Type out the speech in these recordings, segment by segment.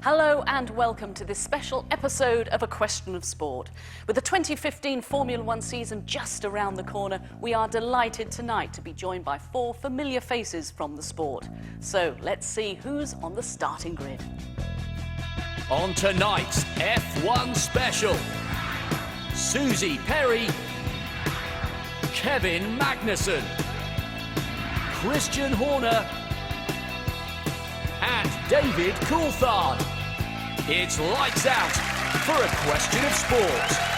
Hello and welcome to this special episode of A Question of Sport. With the 2015 Formula One season just around the corner, we are delighted tonight to be joined by four familiar faces from the sport. So let's see who's on the starting grid. On tonight's F1 special, Suzi Perry, Kevin Magnussen, Christian Horner and David Coulthard. It's lights out for A Question of Sport.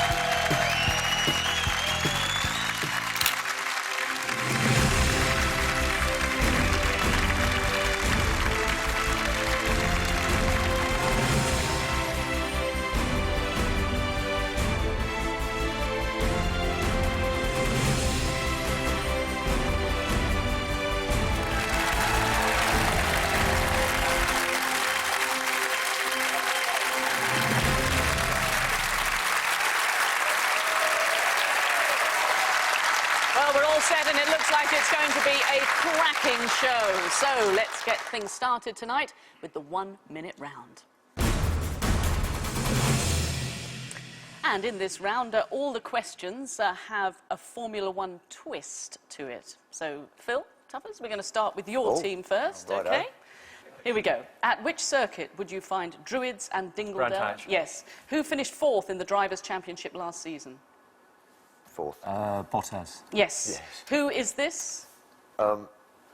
And it looks like it's going to be a cracking show. So let's get things started tonight with the 1 minute round. And in this round, all the questions have a Formula One twist to it. So, Phil, Tuffers, we're going to start with your team first, righto. OK? Here we go. At which circuit would you find Druids and Dingledale? Rantage. Yes. Who finished fourth in the Drivers' Championship last season? Fourth. Bottas. Yes. Who is this?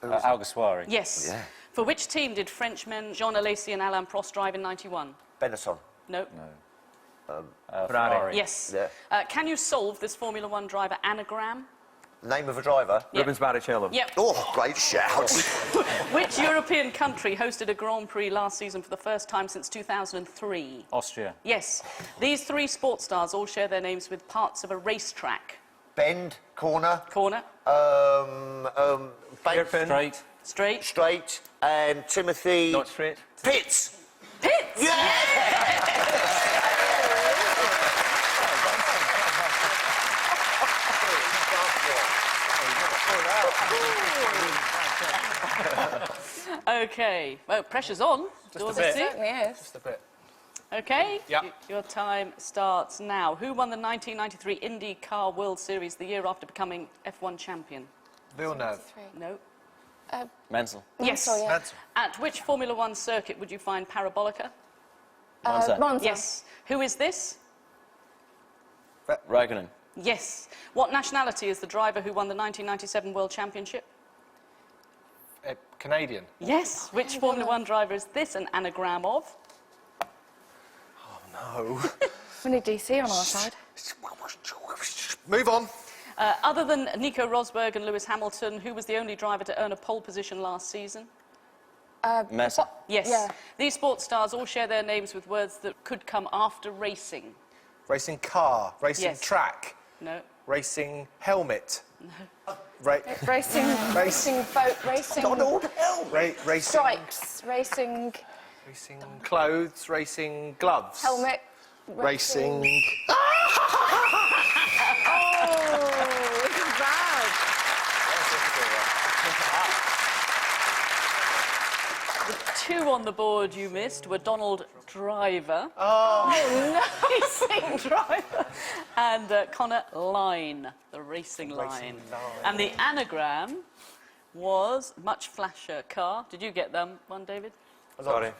Alguersuari. Yes. Yeah. For which team did Frenchmen Jean Alesi and Alain Prost drive in '91? Benetton. No. Ferrari. Yes. Yeah. Can you solve this Formula One driver anagram? Name of a driver? Yep. Rubens Barrichello. Yep. Oh, great shout. Which European country hosted a Grand Prix last season for the first time since 2003? Austria. Yes. These three sports stars all share their names with parts of a racetrack. Bend, corner. Corner. Straight. Straight. Straight. And Timothy... Not straight. Pitts. Pitts! Yeah! OK. Well, pressure's on. Just a bit. Certainly is. Just a bit. OK? Yeah. Your time starts now. Who won the 1993 IndyCar World Series the year after becoming F1 champion? Villeneuve. No. Mansell. Yes. Mansell, yeah. At which Formula One circuit would you find Parabolica? Monza. Yes. Who is this? Raikkonen. Yes. What nationality is the driver who won the 1997 World Championship? Canadian. Yes. Which Formula One driver is this an anagram of? No. We need DC on our side. Move on. Other than Nico Rosberg and Lewis Hamilton, who was the only driver to earn a pole position last season? Massa. Yes. Yeah. These sports stars all share their names with words that could come after racing. Racing car, racing Yes. track, No. racing helmet. No. Racing boat, racing Racing stripes, racing clothes, racing gloves. helmet, Racing. Oh, this is bad. The two on the board you missed were Donald Driver. Racing driver. And Connor Line, the racing line. And the anagram was much flasher car. Did you get them one, David? Sorry.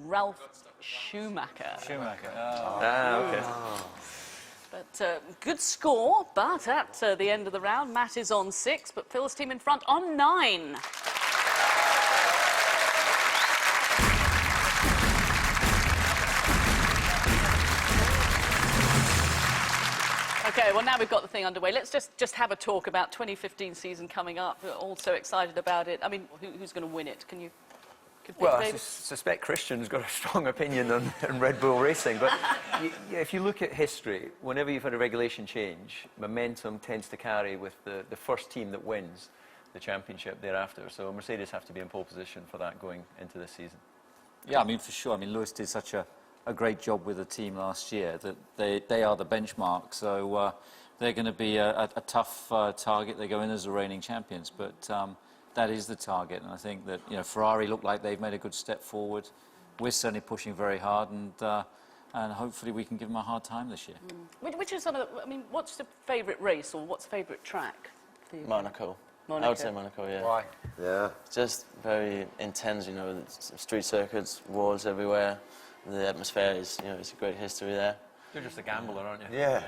Ralph Schumacher. Schumacher. Okay. But good score, but at the end of the round, Matt is on 6, but Phil's team in front on 9. OK, well, now we've got the thing underway. Let's just have a talk about 2015 season coming up. We're all so excited about it. I mean, who's going to win it? Can you... Well, I suspect Christian's got a strong opinion on Red Bull Racing, but if you look at history, whenever you've had a regulation change, momentum tends to carry with the first team that wins the championship thereafter. So Mercedes have to be in pole position for that going into this season. Yeah, I mean, for sure. I mean, Lewis did such a great job with the team last year that they are the benchmark. So they're going to be a tough target. They go in as the reigning champions, but that is the target. And I think that, you know, Ferrari look like they've made a good step forward. we're certainly pushing very hard, and hopefully we can give them a hard time this year. Which is sort of, I mean, what's the favourite race or what's favourite track for you? Monaco. Monaco. I would say Monaco, yeah. Why? Yeah. Just very intense, you know, street circuits, walls everywhere. The atmosphere is, you know, it's a great history there. You're just a gambler, aren't you? Yeah.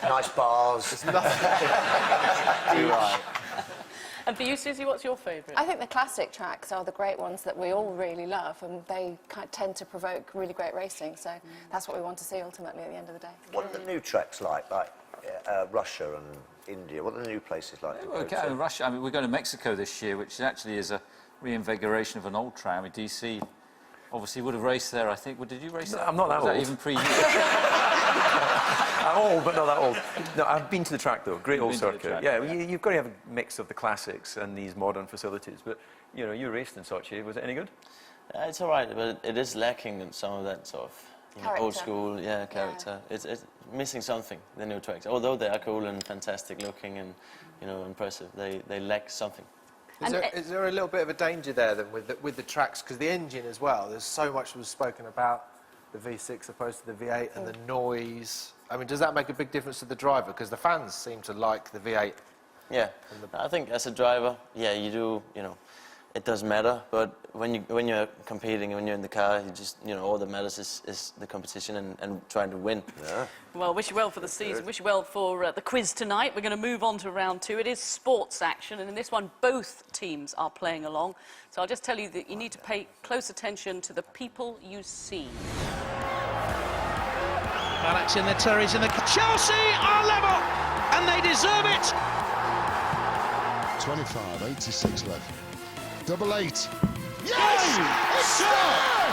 Nice bars. You're right. And for you, Susie, what's your favourite? I think the classic tracks are the great ones that we all really love, and they kind of tend to provoke really great racing. So that's what we want to see ultimately at the end of the day. What are the new tracks like Russia and India? What are the new places like? to go Okay, to? Russia. I mean, we're going to Mexico this year, which actually is a reinvigoration of an old track. I mean, DC obviously would have raced there, I think. Well, did you race there? I'm not that Was old. Even pre. I'm old, but not that old. No, I've been to the track, though. Great You've old been to the circuit. track, Yeah, yeah. you've got to have a mix of the classics and these modern facilities. But, you know, you raced in Sochi. Was it any good? It's all right, but it is lacking in some of that sort of old Character. school, character. It's missing something, the new tracks. Although they are cool and fantastic looking and, you know, impressive, they lack something. Is there a little bit of a danger there then with the tracks? Because the engine as well, there's so much was spoken about the V6 opposed to the V8 and the noise. I mean, does that make a big difference to the driver? Because the fans seem to like the V8. Yeah, I think as a driver, yeah, you do, you know, it does matter, but when you're competing, when you're in the car, you just, you know, all that matters is the competition and trying to win. Yeah. Well, wish you well for the season. Wish you well for the quiz tonight. We're going to move on to round 2. It is sports action, and in this one, both teams are playing along. So I'll just tell you that you need to pay close attention to the people you see. Alex in the Terry's in the... Chelsea are level, and they deserve it. 25:86 left. Double 8. Yes! It's there!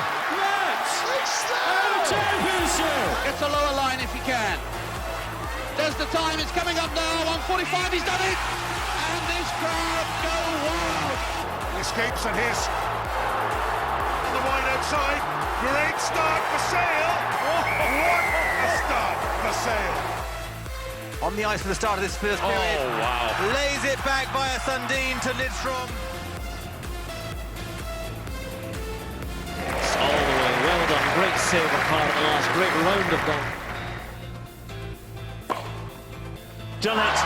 It's there! Get the lower line if you can. There's the time, it's coming up now, 1:45, he's done it! And this crowd go wild! Escapes and his. On the wide outside, great start for Sale. What a start for Sale. On the ice for the start of this first period. Oh, wow. Lays it back via Sundin to Lidstrom. All the way, well done, great save on part of the last, great round of golf. Done it.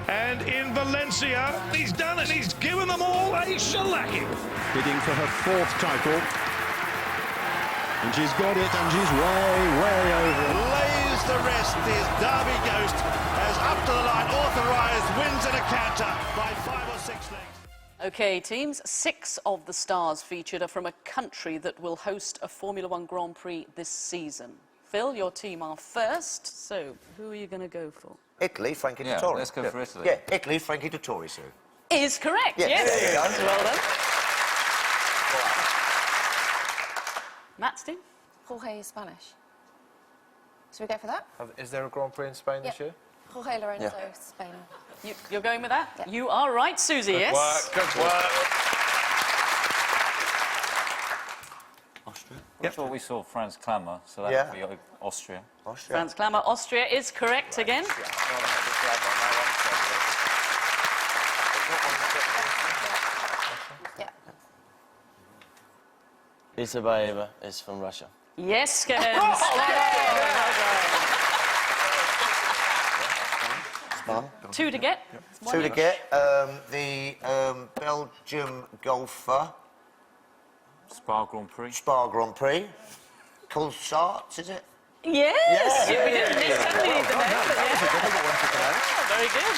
And in Valencia, he's done it. He's given them all a shellacking. Bidding for her 4th title. And she's got it, and she's way over. Lays the rest. His Derby Ghost as up to the line, authorised, wins in a canter by 5 or 6 lengths. OK, teams, 6 of the stars featured are from a country that will host a Formula 1 Grand Prix this season. Phil, your team are first, so who are you going to go for? Italy, Frankie Yeah, Dettori. let's go for Italy. Yeah, Italy, Frankie Dettori, Sue. Is correct, Yes. yes. There you go. Well done. Matt's team? Jorge is Spanish. Should we go for that? Is there a Grand Prix in Spain this year? Jorge Lorenzo, Spain. You're going with that? Yeah. You are right, Susie, yes. Good work. Austria. I'm sure we saw France Clamour, so that Yeah. would be Austria. Austria. Franz Klammer, Austria is correct again. Yeah. Lisabaeva is from Russia. Yes, Kevin. Two to get. Two to get. The Belgium golfer, Spa Grand Prix. Spa Grand Prix. Coulthard, is it? Yes. Yeah. We didn't necessarily need the name, but yeah. Very good.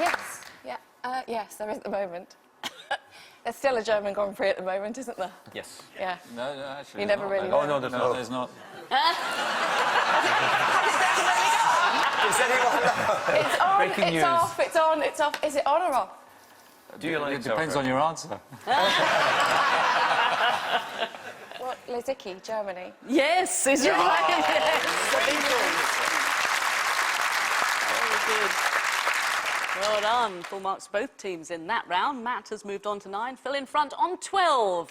Yes. Yeah. Yes, there is at the moment. There's still a German Grand Prix at the moment, isn't there? Yes. Yeah. No, actually. You there's never not. really No, know. no, there's no, not. there's not. Does anyone know? It's on, Breaking it's news. off, it's on, it's off. Is it on or off? Do you like It depends on your answer. What, Lizicki, Germany. Yes, is right. Yes. Very good. Well done. Full marks to both teams in that round. Matt has moved on to 9. Phil in front on 12.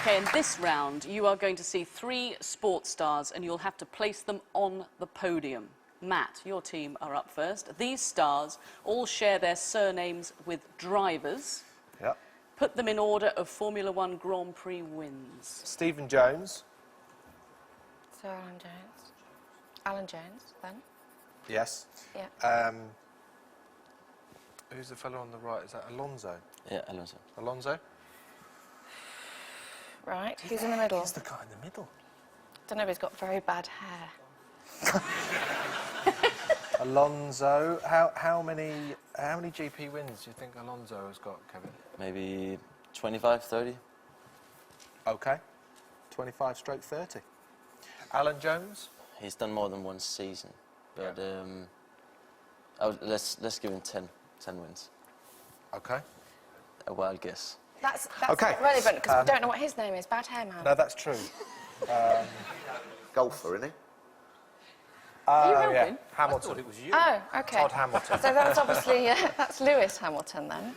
Okay, in this round, you are going to see 3 sports stars and you'll have to place them on the podium. Matt, your team are up first. These stars all share their surnames with drivers. Yep. Put them in order of Formula One Grand Prix wins. Stephen Jones. Sir Alan Jones. Alan Jones, then. Yes. Yeah. Who's the fellow on the right? Is that Alonso? Yeah, Alonso. Alonso? Right, who's in the middle? He's the guy in the middle. Don't know if he's got very bad hair. Alonso. How many GP wins do you think Alonso has got, Kevin? Maybe 25, 30. Okay. 25/30. Alan Jones? He's done more than one season, but let's give him 10 wins. Okay. A wild guess. That's Okay. not relevant because we don't know what his name is. Bad hair man. No, that's true. Golfer, isn't he? Are you Yeah. helping? Hamilton. It was you. Oh, okay. Todd Hamilton. So that's obviously that's Lewis Hamilton then.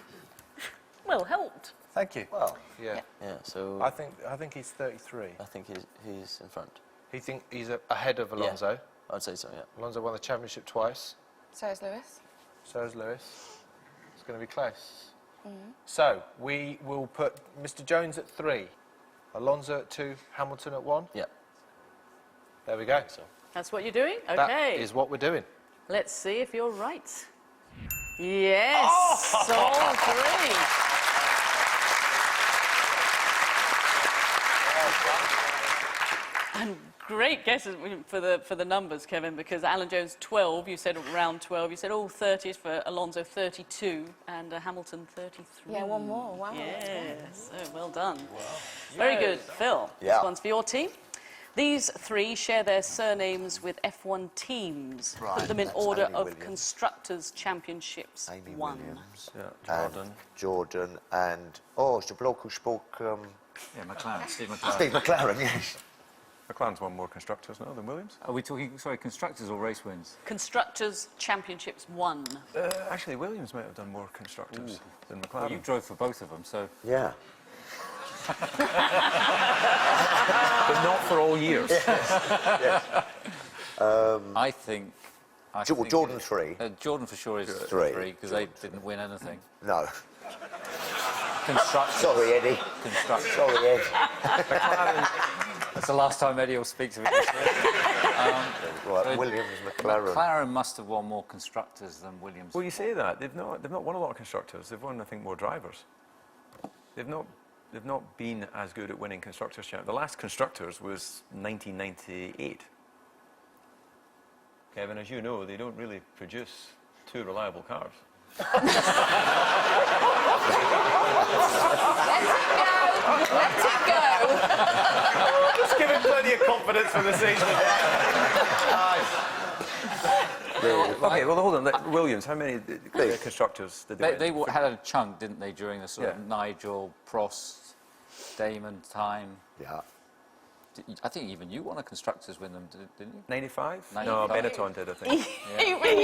Well helped. Thank you. Well, Yeah. Yeah, so I think he's 33. I think he's in front. He think he's ahead of Alonso. Yeah, I'd say so, yeah. Alonso won the championship twice. So is Lewis. So is Lewis. It's going to be close. So we will put Mr. Jones at 3, Alonso at 2, Hamilton at 1. Yeah. There we go. So That's what you're doing? That Okay. is what we're doing. Let's see if you're right. Yes, all 3. And great guesses for the numbers, Kevin, because Alan Jones 12, you said around 12, you said all 30s for Alonso 32 and Hamilton 33. Yeah, one more. Wow. Yes, so well done. Very good. Phil, Yeah. this one's for your team. These 3 share their surnames with F1 teams. Right, Put them in that's order Amy of Williams. Constructors' Championships Amy 1. Williams. Yeah, And Jordan and... Oh, it's the bloke who spoke... Yeah, McLaren, Steve McLaren. Steve McLaren, yes. McLaren's won more constructors now than Williams. Are we talking, sorry, constructors or race wins? Constructors' Championships 1. Actually, Williams might have done more constructors than McLaren. Well, you drove for both of them, so... Yeah. But not for all years. I think... Jordan 3. Jordan for sure is 3. 3, because they didn't win anything. No. Constructors. Sorry, Eddie. Constructors. Sorry, Ed. That's the last time Eddie will speak to me this year. Right, so Williams, McLaren. McLaren must have won more constructors than Williams. Well, you say that. They've not won a lot of constructors. They've won, I think, more drivers. They've not been as good at winning constructors' champ. The last constructors was 1998. Kevin, as you know, they don't really produce 2 reliable cars. Let it go. Just give him plenty of confidence for the season. Okay, well, hold on. Williams, how many constructors did they win? They had a chunk, didn't they, during the sort of Yeah. Nigel, Prost, Damon time? Yeah. I think even you won a constructors win them, didn't you? 95? 95. No, Benetton did, I think. Even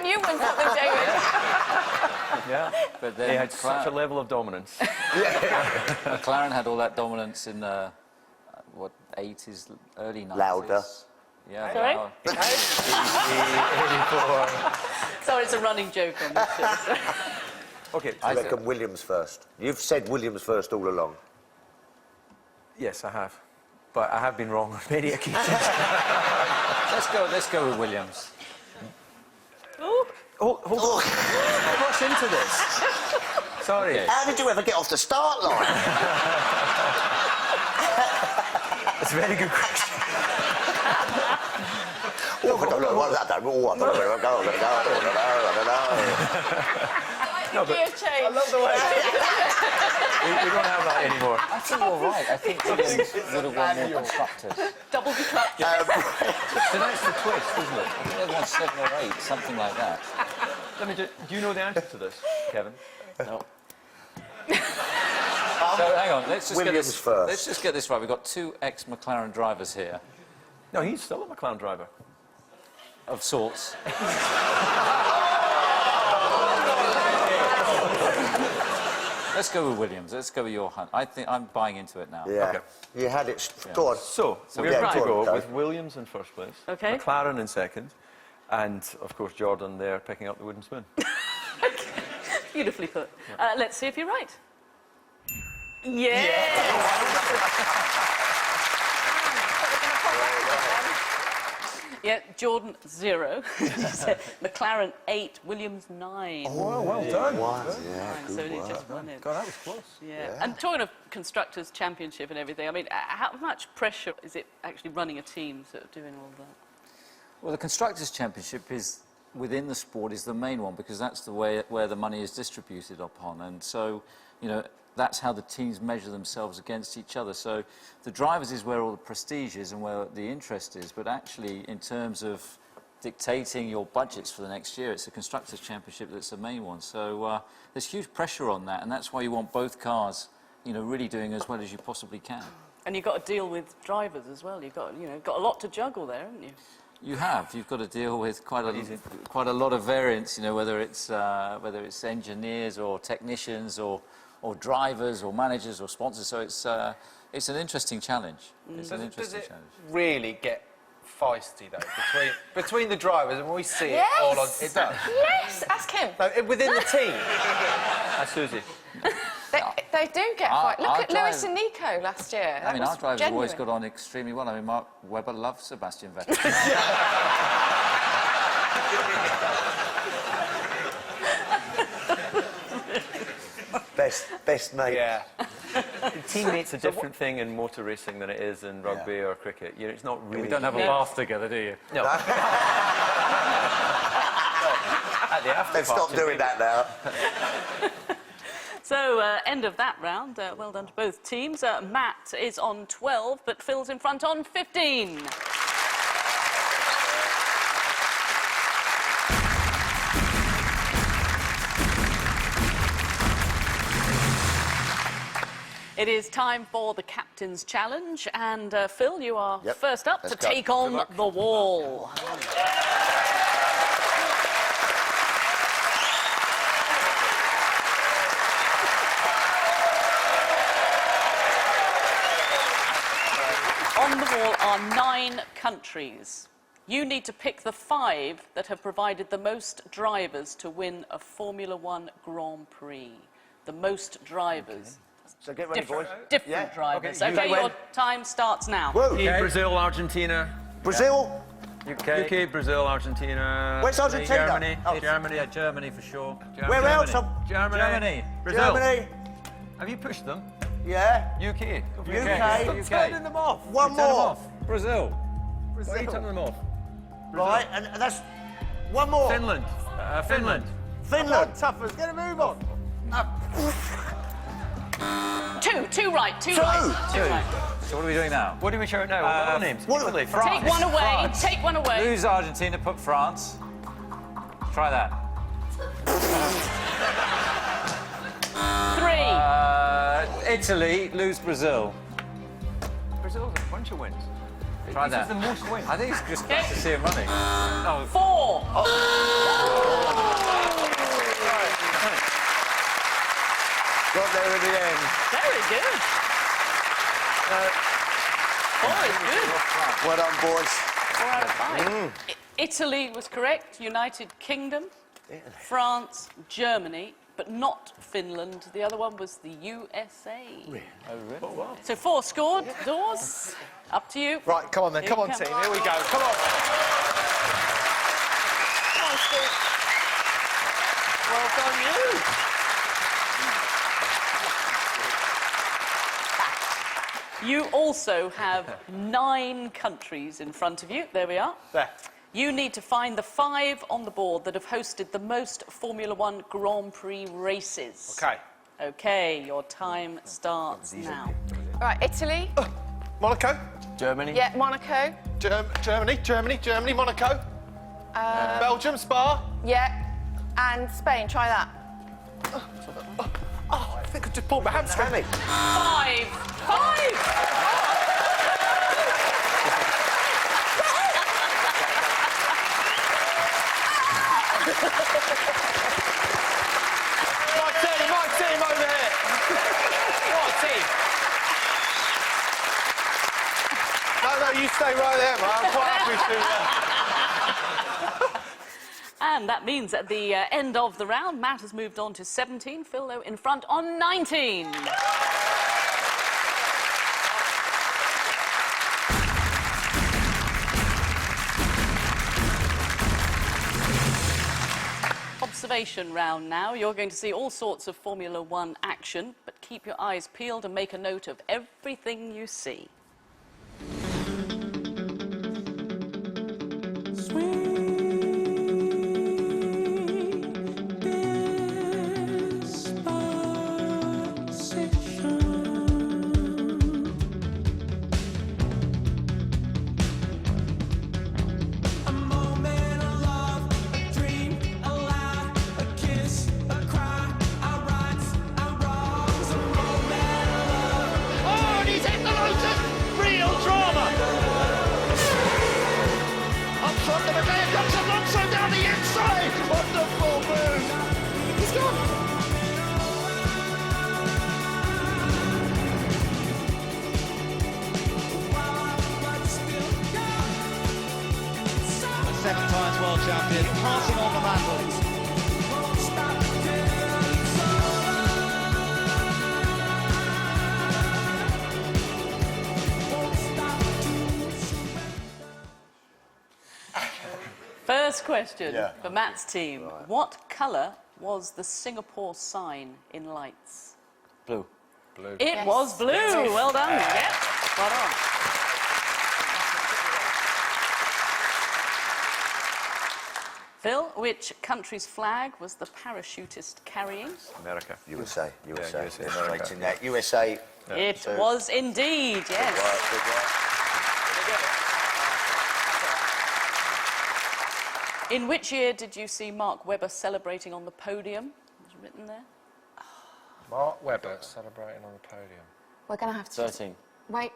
you won something, David. Yeah, But they then had such a level of dominance. McLaren had all that dominance in the, 80s, early 90s. Lauder. Yeah. Sorry? Lauder. 84. Sorry, it's a running joke on this show. Okay, I reckon Williams first. You've said Williams first all along. yes, I have. But I have been wrong on many occasions. Let's go with Williams. Hold on. Rush into this. Sorry. Okay. How did you ever get off the start line? It's a very good question. Oh, I don't know what that. Oh, I don't know where I'm going. I don't know. I love the way. We don't have that anymore. I think you're right. I think Williams would have won more constructors. Double clap. So that's the twist, isn't it? I think they won 7 or 8, something like that. Do you know the answer to this, Kevin? No. So hang on, let's just Williams get this first. Let's just get this right. We've got 2 ex-McLaren drivers here, No, he's still a McLaren driver. of sorts. Let's go with Williams. Let's go with your hunt. I think I'm buying into it now. Yeah. Okay. You had it. Go on. So we're yeah, going to go on, go Dave. with Williams in first place, Okay. McLaren in second, and of course Jordan there picking up the wooden spoon. Beautifully put. Let's see if you're right. Yes! Yeah, Jordan 0. He said McLaren 8, Williams 9. Oh, well done. Yeah, So good he work. just won it. God, that was close. Yeah. And talking of Constructors' Championship and everything, I mean, how much pressure is it actually running a team sort of doing all that? Well, the Constructors' Championship is, within the sport, is the main one because that's the way where the money is distributed upon. And so, you know, that's how the teams measure themselves against each other. So the drivers is where all the prestige is and where the interest is. But actually, in terms of dictating your budgets for the next year, it's the Constructors' Championship that's the main one. So there's huge pressure on that. And that's why you want both cars, you know, really doing as well as you possibly can. And you've got to deal with drivers as well. You've got, you know, got a lot to juggle there, haven't you? You have. You've got to deal with quite a lot of variants. You know, whether it's engineers or technicians or drivers or managers or sponsors. So it's an interesting challenge. It's an interesting Does it challenge. really get feisty though between the drivers, and we see Yes. it all on? It does. Yes, ask him. No, within the team. That's Suzi. They do get Our- fight. Look our at Lewis and Nico last year. I mean, our drivers have always genuine. got on extremely well. I mean, Mark Webber loves Sebastian Vettel. Best mate. Yeah. Teammates a different thing in motor racing than it is in rugby or cricket. You know, it's not really. We don't have a bath together, do you? No. At the after They've stopped doing that now. So, end of that round. Well done to both teams. Matt is on 12, but Phil's in front on 15. It is time for the Captain's Challenge, and Phil, you are first up Let's to go. take on the wall. On the wall are 9 countries. You need to pick the 5 that have provided the most drivers to win a Formula One Grand Prix. The most drivers. So get ready, boys. Different drivers. Okay, Okay, you your win. time starts now. Whoa. Brazil, Argentina. Brazil. UK, Brazil, Argentina. Where's Argentina? Germany. Oh. Germany. Yeah, Germany for sure. Where else? Germany. Brazil. Germany. Have you pushed them? Yeah. UK. UK. Stop turning them off. One Turn them more. off. Brazil. Why are you turning them off? Right, and that's one more. Finland. Finland. Finland. Toughers, get a move on. Two right. Two. So what are we doing now? What do we shout now? What are the names? what- Italy, Take France. one away. France. Take one away. Lose Argentina, put France. Try that. 3. Italy, lose Brazil. Brazil's a bunch of wins. Try This that. is the most wins. I think it's just good to see him running. Oh, 4. Got there in the end. Very good. 4 is good. Well done, boys. 4 out of 5. Italy was correct. United Kingdom, France, Germany, but not Finland. The other one was the USA. So 4 scored. Dawes, up to you. Right, come on then, Here come you on, come. team. Here we go. Come on. Come on, Steve. Well done, you. You also have 9 countries in front of you. There we are. There. You need to find the 5 on the board that have hosted the most Formula One Grand Prix races. Okay. Okay, your time starts now. Right, Italy. Monaco. Germany. Yeah, Monaco. Germany, Monaco. Belgium, Spa. Yeah. And Spain, try that. Oh, I think I just pulled my hamstring. 5. 5. My team over here. No, you stay right there, man. I'm quite happy to... And that means at the end of the round, Matt has moved on to 17. Phil, though, in front on 19. Observation round now. You're going to see all sorts of Formula One action, but keep your eyes peeled and make a note of everything you see. Seven times world champion, passing on the mantle. First question for Matt's team. Right. What colour was the Singapore sign in lights? Blue. Blue. It was blue. Well done. Yep. Spot on. Phil, which country's flag was the parachutist carrying? America. USA. USA. Yeah, USA. USA. Yeah. It was indeed, yes. Good work. In which year did you see Mark Webber celebrating on the podium? It was written there. Mark Webber celebrating on the podium. We're going to have to... 13. Wait.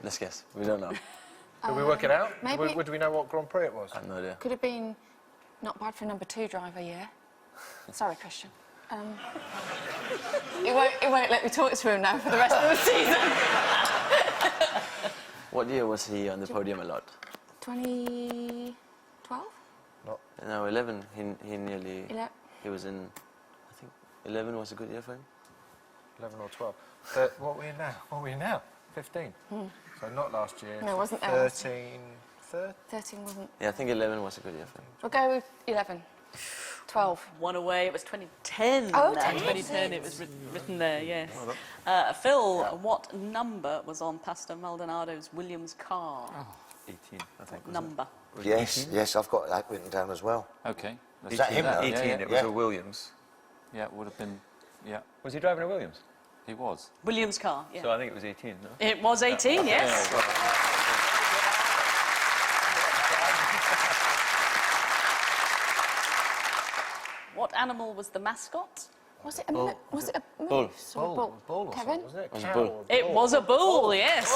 Let's guess. We don't know. Did we work it out? Maybe... Would we know what Grand Prix it was? I have no idea. Could have been not bad for a number 2 driver, yeah. Sorry, Christian. It won't let me talk to him now for the rest of the season. What year was he on the podium a lot? 2012? No, 11. He nearly... 11. He was in... I think 11 was a good year for him. 11 or 12. What are we in now? 15. So not last year. No, it wasn't 13. 13 wasn't... Yeah, I think 11 was a good year for him. We'll go with 11. 12. One away. It was 2010. Oh, 2010. It was written there, yes. Phil, what number was on Pastor Maldonado's Williams car? 18, I think. Number. Yes, I've got that written down as well. Okay. Is that him? 18, it was a Williams. Yeah, it would have been, yeah. Was he driving a Williams? He was. Williams car, yeah. So I think it was 18, no? It was 18, yes. What animal was the mascot? Was it a moose Bull. or a bull? Bull or Kevin? something, wasn't it? Was a Cow bull. or It was a bull, yes.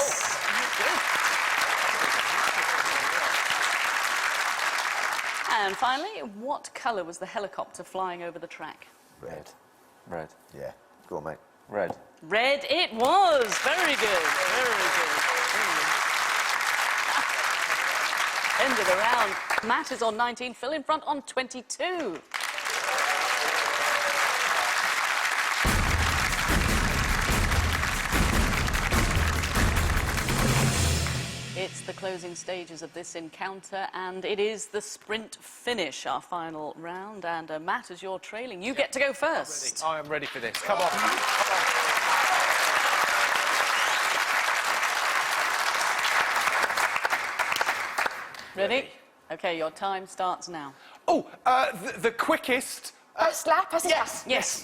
And finally, what colour was the helicopter flying over the track? Red. Red. Yeah. Go on, mate. Red. Red it was. Very good. Very good. End of the round. Matt is on 19, Phil in front on 22. It's the closing stages of this encounter, and it is the sprint finish, our final round. And Matt, as you're trailing, you get to go first. I am ready for this. Come on. Ready? Okay, your time starts now. Oh, the quickest... Best lap, Yes.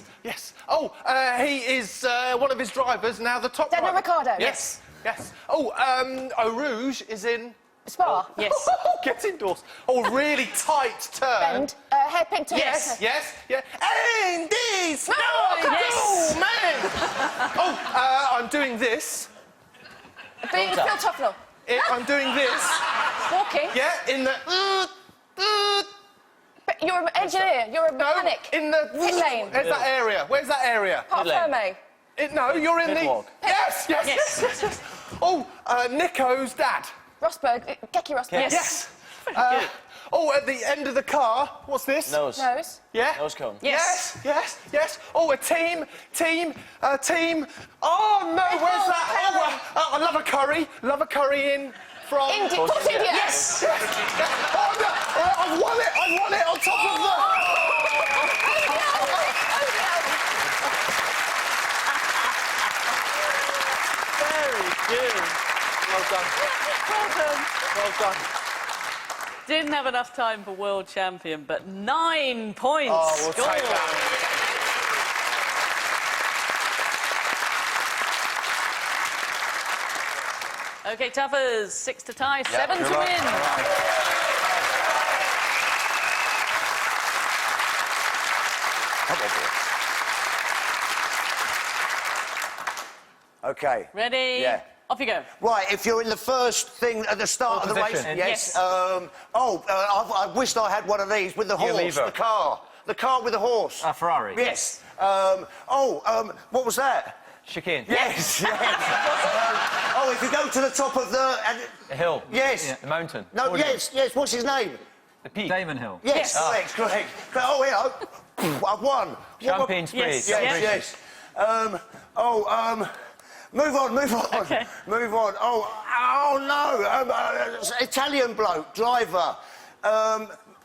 Oh, he is one of his drivers, now the top Daniel driver. Ricciardo. Yes. Oh, Eau Rouge is in... Spa. Yes. Get indoors. Oh, really tight turn. Bend. Hairpin to Yes. Andy Snow! Yes. Oh, man! Oh, I'm doing this. Phil Tufnell. I'm doing this. Walking. Yeah, in the... But you're an engineer. You're a mechanic. In the... Pit lane. Where's that area? Where's that area? Parc Fermé. No, you're in Pit the... walk. Yes. Oh, Nico's dad. Rosberg, Keke Rosberg. Yes. At the end of the car, what's this? Nose. Nose. Yeah? Nose cone. Yes. Oh, a team. Oh, no, where's that? I love a curry. Love a curry in from... India. Force India. Yes. Oh, no. I've won it on top of the... Very good. Well done. Well done. Didn't have enough time for world champion, but 9 points Oh, we'll scored. take that. OK, Tuffers, 6 to tie, 7 to win. Okay. Ready? Yeah. Off you go. Right, if you're in the first thing at the start of the race, position. yes. Yes. I wished I had one of these with the horse, lever. the car with the horse. Ferrari. Yes. What was that? Chicane. Yes. If you go to the top of the A hill. yes, The mountain. no, Podium. yes. What's his name? The peak. Damon Hill. Yes, correct. Oh, yeah, I've won. Champagne spray. Yes. Yes. Move on. Okay. Move on. Oh no. Italian bloke, driver.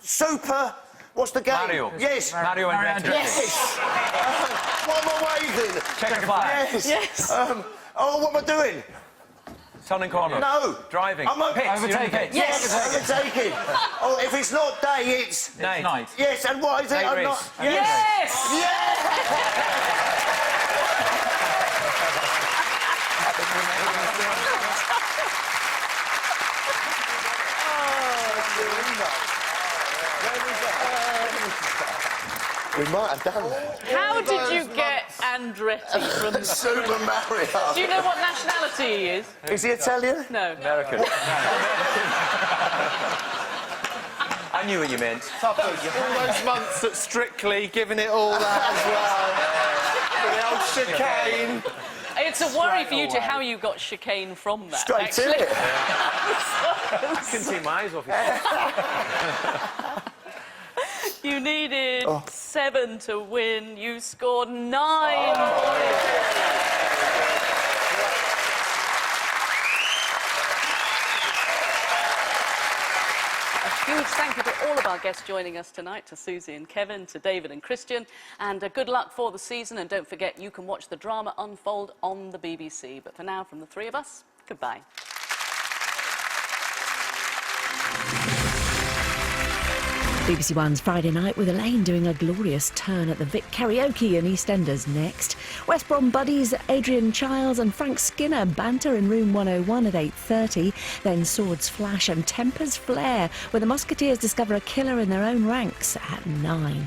Super. What's the game? Mario. Yes. Mario and Andretti. Yes. What am I waving? Checker flag. Yes. What am I doing? Turning corner. No. Driving. I'm Pits. You're in overtaking. pits. Yes. Overtaking. If it's not day, it's Night. yes. And what is it? Night I'm race. not. Night Yes. Yes. We might have done that. How did you get Andretti from... Super Mario. Do you know what nationality he is? Is he Italian? No. American. I knew what you meant. All those months at Strictly, giving it all that as well. The old chicane. It's a worry for you to how you got chicane from that. Straight actually. to it. I couldn't take my eyes off it. You needed 7 to win. You scored 9 points. A huge thank you to all of our guests joining us tonight, to Suzi and Kevin, to David and Christian, and good luck for the season. And don't forget, you can watch the drama unfold on the BBC. But for now, from the three of us, goodbye. BBC One's Friday Night with Elaine doing a glorious turn at the Vic Karaoke in EastEnders next. West Brom buddies Adrian Chiles and Frank Skinner banter in room 101 at 8:30. Then swords flash and tempers flare when the Musketeers discover a killer in their own ranks at 9.